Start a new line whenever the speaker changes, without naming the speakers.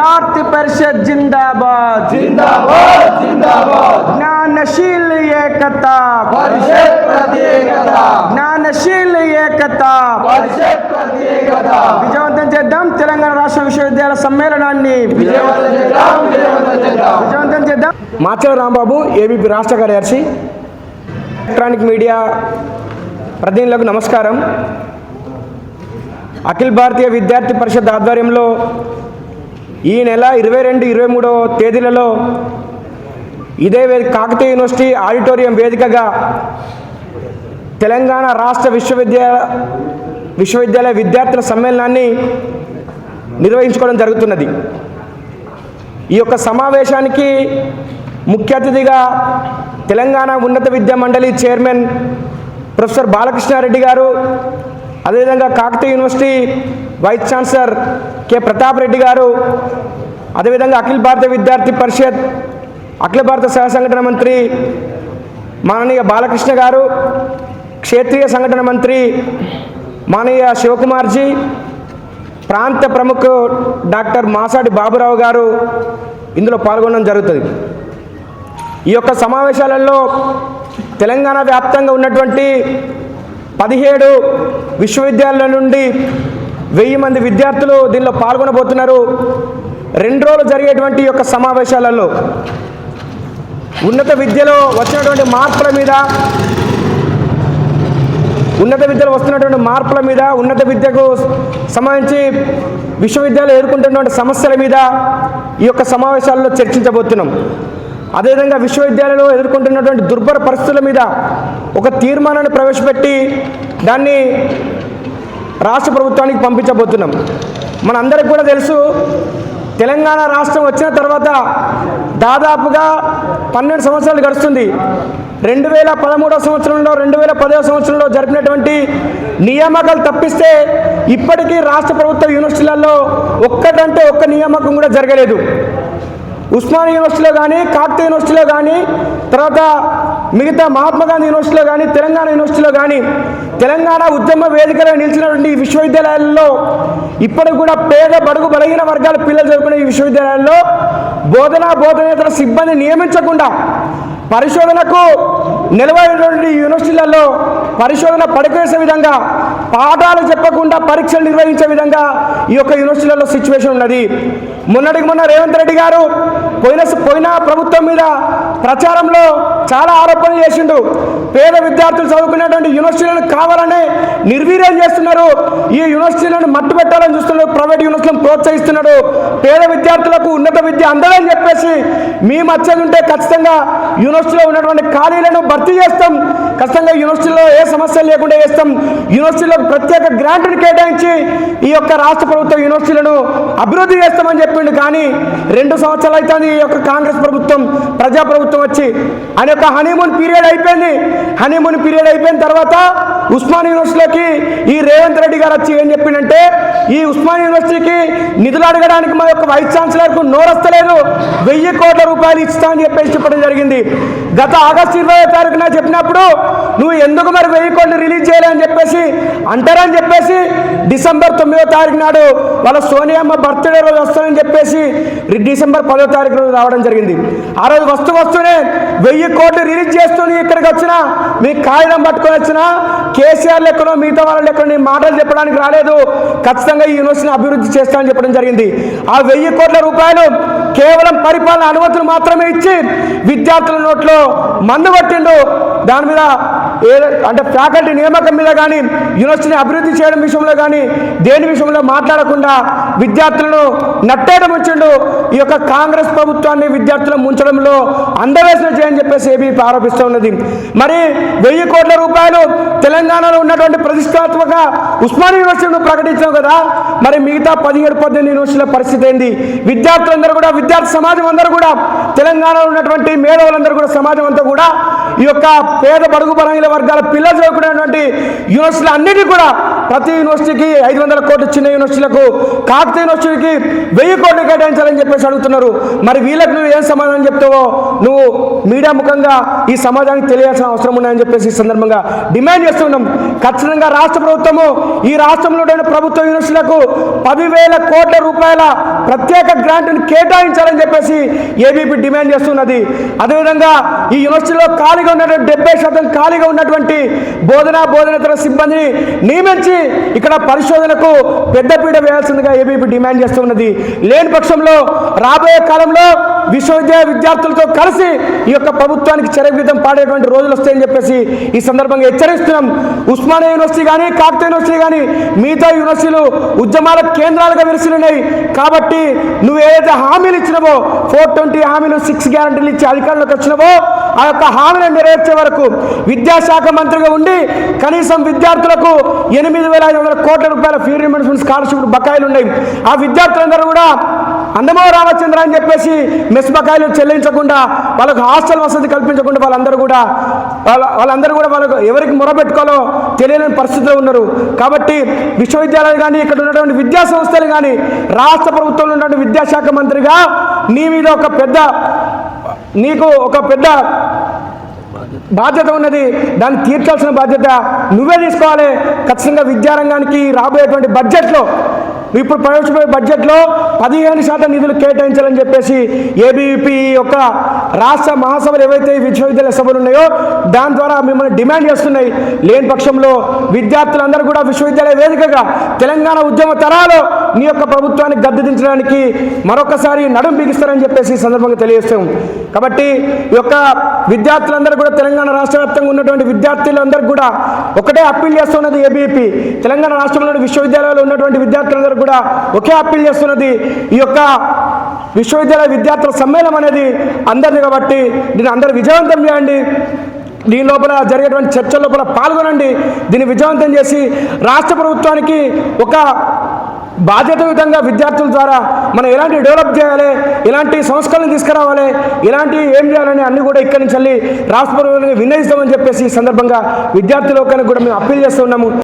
विद्यार्थी परिषद जिंदाबाद
जिंदाबाद जिंदाबाद
ज्ञानशील एकता
परिषद प्रत्येकता
ज्ञानशील एकता
परिषद प्रत्येकता
విజయవంతం చేద్దాం తెలంగాణ రాష్ట్ర విశ్వవిద్యాలయ సమ్మేళనాన్ని
విజయవంతం చేద్దాం
విజయవంతం చేద్దాం. మాచల రాంబాబు ఏబీపీ రాష్ట్ర కార్యదర్శి. ఎలక్ట్రానిక్ మీడియా ప్రతినిధులకు నమస్కారం. అఖిల భారతీయ విద్యార్థి పరిషత్ ఆధ్వర్యంలో ఈ నెల 22, 23 తేదీలలో ఇదే కాకతీయ యూనివర్సిటీ ఆడిటోరియం వేదికగా తెలంగాణ రాష్ట్ర విశ్వవిద్యాలయ విద్యార్థుల సమ్మేళనాన్ని నిర్వహించుకోవడం జరుగుతున్నది. ఈ యొక్క సమావేశానికి ముఖ్య అతిథిగా తెలంగాణ ఉన్నత విద్యా మండలి చైర్మన్ ప్రొఫెసర్ బాలకృష్ణారెడ్డి గారు, అదేవిధంగా Kakatiya university vice chancellor K Pratap Reddy గారు, అదేవిధంగా అఖిల భారతీయ విద్యార్థి పరిషత్ అఖిల భారత సహ సంఘటన మంత్రి మాననీయ బాలకృష్ణ గారు, క్షేత్రీయ సంఘటన మంత్రి మాననీయ శివకుమార్జీ, ప్రాంత ప్రముఖ డాక్టర్ మాసాడి బాబురావు గారు ఇందులో పాల్గొనడం జరుగుతుంది. ఈ యొక్క సమావేశాలలో తెలంగాణ వ్యాప్తంగా ఉన్నటువంటి 17 విశ్వవిద్యాలయాల నుండి 1000 మంది విద్యార్థులు దీనిలో పాల్గొనబోతున్నారు. 2 రోజులు జరిగేటువంటి ఈ యొక్క సమావేశాలలో ఉన్నత విద్యలో వచ్చినటువంటి మార్పుల మీద, ఉన్నత విద్యకు సంబంధించి విశ్వవిద్యాలయం ఎదుర్కొంటున్నటువంటి సమస్యల మీద ఈ యొక్క సమావేశాల్లో చర్చించబోతున్నాం. అదేవిధంగా విశ్వవిద్యాలయంలో ఎదుర్కొంటున్నటువంటి దుర్భర పరిస్థితుల మీద ఒక తీర్మానాన్ని ప్రవేశపెట్టి దాన్ని రాష్ట్ర ప్రభుత్వానికి పంపించబోతున్నాం. మనందరికి కూడా తెలుసు, తెలంగాణ రాష్ట్రం వచ్చిన తర్వాత దాదాపుగా 12 సంవత్సరాలు గడుస్తుంది. 2013 సంవత్సరంలో 2010 సంవత్సరంలో జరిపినటువంటి నియామకాలు తప్పిస్తే ఇప్పటికీ రాష్ట్ర ప్రభుత్వ యూనివర్సిటీలలో ఒక్కటంటే ఒక్క నియామకం కూడా జరగలేదు. ఉస్మానియా యూనివర్సిటీలో కానీ, కాకతీయ యూనివర్సిటీలో కానీ, తర్వాత మిగతా మహాత్మా గాంధీ యూనివర్సిటీలో కానీ, తెలంగాణ యూనివర్సిటీలో కానీ, తెలంగాణ ఉద్యమ వేదికగా నిలిచినటువంటి ఈ విశ్వవిద్యాలయాల్లో ఇప్పటికి కూడా పేద బడుగు బలహీన వర్గాల పిల్లలు చదువుకునే ఈ విశ్వవిద్యాలయాల్లో బోధనేతర సిబ్బంది నియమించకుండా పరిశోధనకు నిలవైనటువంటి యూనివర్సిటీలలో పరిశోధన పడికేసే విధంగా, పాఠాలు చెప్పకుండా పరీక్షలు నిర్వహించే విధంగా ఈ యొక్క యూనివర్సిటీలలో సిచ్యువేషన్ ఉన్నది. మొన్నటికి మొన్న రేవంత్ రెడ్డి గారు పోయిన ప్రభుత్వం మీద ప్రచారంలో చాలా ఆరోపణలు చేసిండు. పేద విద్యార్థులు చదువుకునేటువంటి యూనివర్సిటీలను కావాలనే నిర్వీర్యం చేస్తున్నారు, ఈ యూనివర్సిటీలను మట్టు పెట్టాలని చూస్తున్నారు, ప్రైవేట్ యూనివర్సిటీలను ప్రోత్సహిస్తున్నాడు, పేద విద్యార్థులకు ఉన్నత విద్య అందదని చెప్పేసి మేము వచ్చేది ఉంటే ఖచ్చితంగా యూనివర్సిటీలో ఉన్నటువంటి ఖాళీలను భర్తీ చేస్తాం, ఖచ్చితంగా యూనివర్సిటీలో ఏ సమస్యలు లేకుండా చేస్తాం, యూనివర్సిటీలో ప్రత్యేక గ్రాంట్ను కేటాయించి ఈ యొక్క రాష్ట్ర ప్రభుత్వ యూనివర్సిటీలను అభివృద్ధి చేస్తామని చెప్పిండు. కానీ 2 సంవత్సరాలు అవుతుంది ఈ యొక్క కాంగ్రెస్ ప్రభుత్వం, ప్రజాప్రభుత్వం వచ్చి ఆయన యొక్క హనీమూన్ పీరియడ్ అయిపోయింది. హనీమూన్ పీరియడ్ అయిపోయిన తర్వాత ఉస్మానియా యూనివర్సిటీలోకి ఈ రేవంత్ రెడ్డి గారు వచ్చి ఏం చెప్పిండంటే, ఈ ఉస్మానియా యూనివర్సిటీకి నిధులు అడగడానికి మా యొక్క వైస్ ఛాన్సలర్కు నోరస్తలేదు, 1000 కోట్ల రూపాయలు ఇస్తా అని చెప్పేసి చెప్పడం జరిగింది. గత ఆగస్టు 20వ తారీఖున చెప్పినప్పుడు నువ్వు ఎందుకు మరి 1000 కోట్లు రిలీజ్ చేయాలని చెప్పేసి అంటారని చెప్పేసి డిసెంబర్ 9వ తారీఖు నాడు వాళ్ళ సోనియమ్మ బర్త్డే రోజు వస్తానని చెప్పేసి డిసెంబర్ 10వ తారీఖు రోజు రావడం జరిగింది. ఆ రోజు వస్తూనే 1000 కోట్లు రిలీజ్ చేస్తూనే ఇక్కడికి వచ్చినా, మీ కాగితం పట్టుకొని వచ్చినా, కేసీఆర్ లెక్కనో మిగతా వాళ్ళ లెక్కనో నీ మాటలు చెప్పడానికి రాలేదు, ఖచ్చితంగా ఈ యూనివర్సిటీని అభివృద్ధి చేస్తానని చెప్పడం జరిగింది. ఆ 1000 కోట్ల రూపాయలు కేవలం పరిపాలన అనుమతులు మాత్రమే ఇచ్చి విద్యార్థుల నోట్లో మందు పట్టిండు. దాని మీద అంటే ఫ్యాకల్టీ నియామకం మీద కానీ, యూనివర్సిటీని అభివృద్ధి చేయడం విషయంలో కానీ దేని విషయంలో మాట్లాడకుండా విద్యార్థులను నట్టేయడం వచ్చిండు. ఈ యొక్క కాంగ్రెస్ ప్రభుత్వాన్ని విద్యార్థులను ముంచడంలో అందవేసిన చేయని చెప్పేసి ఏబీపీ ఆరోపిస్తూ ఉన్నది. మరి 1000 కోట్ల రూపాయలు తెలంగాణలో ఉన్నటువంటి ప్రతిష్టాత్మక ఉస్మానియా యూనివర్సిటీని ప్రకటించావు కదా, మరి మిగతా 17-18 యూనివర్సిటీల పరిస్థితి ఏంది? విద్యార్థులందరూ కూడా, విద్యార్థి సమాజం అందరూ కూడా, తెలంగాణలో ఉన్నటువంటి మేధావులందరూ కూడా, సమాజం అంతా కూడా ఈ యొక్క పేద బడుగు బలహీన వర్గాల పిల్లలు చదువుకునేటువంటి యూనివర్సిటీలు అన్నిటికీ కూడా ప్రతి యూనివర్సిటీకి 500 కోట్లు చిన్న యూనివర్సిటీలకు, కాకతీయ యూనివర్సిటీకి 1000 కోట్లు కేటాయించాలని చెప్పేసి అడుగుతున్నారు. మరి వీళ్ళకి నువ్వు ఏం సమాధానం చెప్తావో నువ్వు మీడియా ముఖంగా ఈ సమాజానికి తెలియాల్సిన అవసరం ఉన్నాయని చెప్పేసి ఈ సందర్భంగా డిమాండ్ చేస్తున్నాం. ఖచ్చితంగా రాష్ట్ర ప్రభుత్వము ఈ రాష్ట్రంలో ప్రభుత్వ యూనివర్సిటీలకు 10,000 కోట్ల రూపాయల ప్రత్యేక గ్రాంట్ను కేటాయించాలని చెప్పేసి ఏబీపీ డిమాండ్ చేస్తున్నది. అదేవిధంగా ఈ యూనివర్సిటీలో ఖాళీగా ఉన్నటువంటి 70% ఖాళీగా ఉన్నటువంటి బోధనేతర సిబ్బందిని నియమించి ఇక్కడ పరిశోధనకు పెద్దపీట వేయాల్సిందిగా ఏబీపీ డిమాండ్ చేస్తున్నది. లేని పక్షంలో రాబోయే కాలంలో విశ్వవిద్యాలయ విద్యార్థులతో కలిసి ఈ యొక్క ప్రభుత్వానికి చరవిధం పాడేటువంటి రోజులు వస్తాయని చెప్పేసి ఈ సందర్భంగా హెచ్చరిస్తున్నాం. ఉస్మానియా యూనివర్సిటీ కానీ, కాకతీయ యూనివర్సిటీ కానీ, మిగతా యూనివర్సిటీలు ఉద్యమాల కేంద్రాలుగా వెలిసినాయి. కాబట్టి నువ్వు ఏదైతే హామీలు ఇచ్చినవో 420 హామీలు, 6 గ్యారంటీలు ఇచ్చి అధికారంలోకి వచ్చినవో ఆ యొక్క హామీలను నెరవేర్చే వరకు విద్యాశాఖ మంత్రిగా ఉండి కనీసం విద్యార్థులకు 8,500 కోట్ల రూపాయల ఫీ రీయింబర్స్మెంట్ స్కాలర్షిప్ బకాయిలు ఉన్నాయి. ఆ విద్యార్థులందరూ కూడా అందమో రామచంద్ర అని చెప్పేసి మెస్ బకాయిలు చెల్లించకుండా, వాళ్ళకు హాస్టల్ వసతి కల్పించకుండా వాళ్ళందరూ కూడా వాళ్ళకు ఎవరికి మొరబెట్టుకోవాలో తెలియని పరిస్థితిలో ఉన్నారు. కాబట్టి విశ్వవిద్యాలయాలు కానీ, ఇక్కడ ఉన్నటువంటి విద్యా సంస్థలు కానీ, రాష్ట్ర ప్రభుత్వంలో ఉన్నటువంటి విద్యాశాఖ మంత్రిగా నీ మీద నీకు ఒక పెద్ద బాధ్యత ఉన్నది. దాన్ని తీర్చాల్సిన బాధ్యత నువ్వే తీసుకోవాలి. ఖచ్చితంగా విద్యారంగానికి రాబోయేటువంటి బడ్జెట్లో, ఇప్పుడు ప్రవేశపెట్టే బడ్జెట్లో 15% నిధులు కేటాయించాలని చెప్పేసి ఏబీవీపీ యొక్క రాష్ట్ర మహాసభలు ఏవైతే విశ్వవిద్యాలయ సభలు ఉన్నాయో దాని ద్వారా మిమ్మల్ని డిమాండ్ చేస్తున్నాయి. లేని పక్షంలో విద్యార్థులందరూ కూడా విశ్వవిద్యాలయ వేదికగా తెలంగాణ ఉద్యమ తరాలు నీ యొక్క ప్రభుత్వాన్ని గద్దెదించడానికి మరొకసారి నడుం బిగిస్తారని చెప్పేసి ఈ సందర్భంగా తెలియజేస్తాం. కాబట్టి ఈ యొక్క విద్యార్థులందరూ కూడా, తెలంగాణ రాష్ట్ర వ్యాప్తంగా ఉన్నటువంటి విద్యార్థులందరూ కూడా ఒకటే అప్పీల్ చేస్తున్నది ఏబీవీపీ. తెలంగాణ రాష్ట్రంలోని విశ్వవిద్యాలయాల్లో ఉన్నటువంటి విద్యార్థులందరూ కూడా ఒకే అప్పీల్ చేస్తున్నది. ఈ యొక్క విశ్వవిద్యాలయ విద్యార్థుల సమ్మేళనం అనేది అందరిది కాబట్టి దీన్ని అందరూ విజయవంతం చేయండి. దీని లోపల జరిగేటువంటి చర్చల లోపల పాల్గొనండి. దీన్ని విజయవంతం చేసి రాష్ట్ర ప్రభుత్వానికి ఒక బాధ్యతాయుతంగా విద్యార్థుల ద్వారా మనం ఎలాంటి డెవలప్ చేయాలి, ఎలాంటి సంస్కరణలు తీసుకురావాలి, ఇలాంటి ఏం చేయాలని అన్ని కూడా ఇక్కడి నుంచి వెళ్ళి రాష్ట్ర ప్రభుత్వానికి విన్నయిస్తామని చెప్పేసి ఈ సందర్భంగా విద్యార్థి లోకానికి కూడా మేము అప్పీల్ చేస్తున్నాము.